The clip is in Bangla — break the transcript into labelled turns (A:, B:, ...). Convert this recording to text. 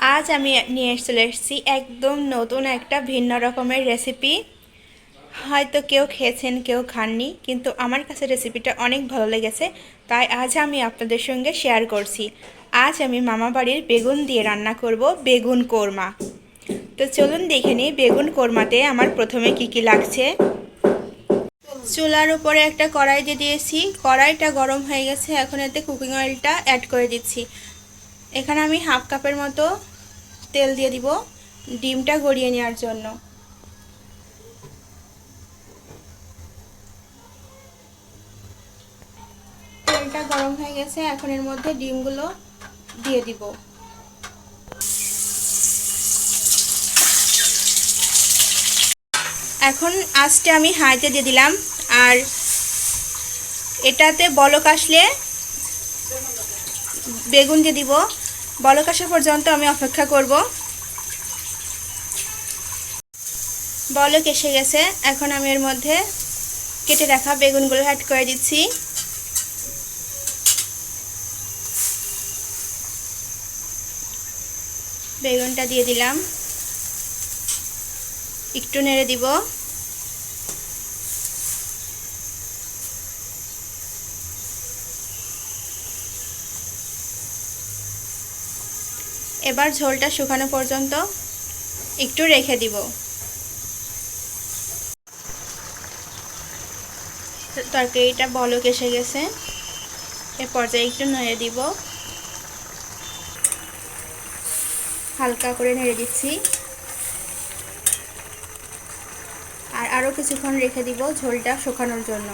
A: আজ আমি নিয়ে চলে এসেছি একদম নতুন একটা ভিন্ন রকমের রেসিপি। হয়তো কেউ খেয়েছেন কেউ খাননি, কিন্তু আমার কাছে রেসিপিটা অনেক ভালো লেগেছে, তাই আজ আমি আপনাদের সঙ্গে শেয়ার করছি। আজ আমি মামা বাড়ির বেগুন দিয়ে রান্না করব বেগুন কোরমা। তো চলুন দেখে নিই বেগুন কোরমাতে আমার প্রথমে কি কি লাগছে। চুলার উপরে একটা কড়াই দিয়ে দিয়েছি, কড়াইটা গরম হয়ে গেছে। এখন এতে কুকিং অয়েলটা অ্যাড করে দিচ্ছি। এখানে আমি হাফ কাপের মতো তেল দিয়ে দিব ডিমটা গড়িয়ে নেওয়ার জন্য। তেলটা গরম হয়ে গেছে, এখন এর মধ্যে ডিমগুলো দিয়ে দিব। এখন আঁচটা আমি হাইতে দিয়ে দিলাম, আর এটাতে বলক আসলে বেগুন দিয়ে দিব। বলক আসা পর্যন্ত আমি অপেক্ষা করব। বলক এসে গেছে, এখন আমি এর মধ্যে কেটে রাখা বেগুনগুলো অ্যাড করে দিচ্ছি। বেগুনটা দিয়ে দিলাম, একটু নেড়ে দিব। এবার ঝোলটা শুকানো পর্যন্ত একটু রেখে দিব। তরকারিটা বলক এসে গেছে, এ পর্যায়ে একটু নেড়ে দিব, হালকা করে নেড়ে দিচ্ছি। আর আরও কিছুক্ষণ রেখে দিব ঝোলটা শুকানোর জন্য।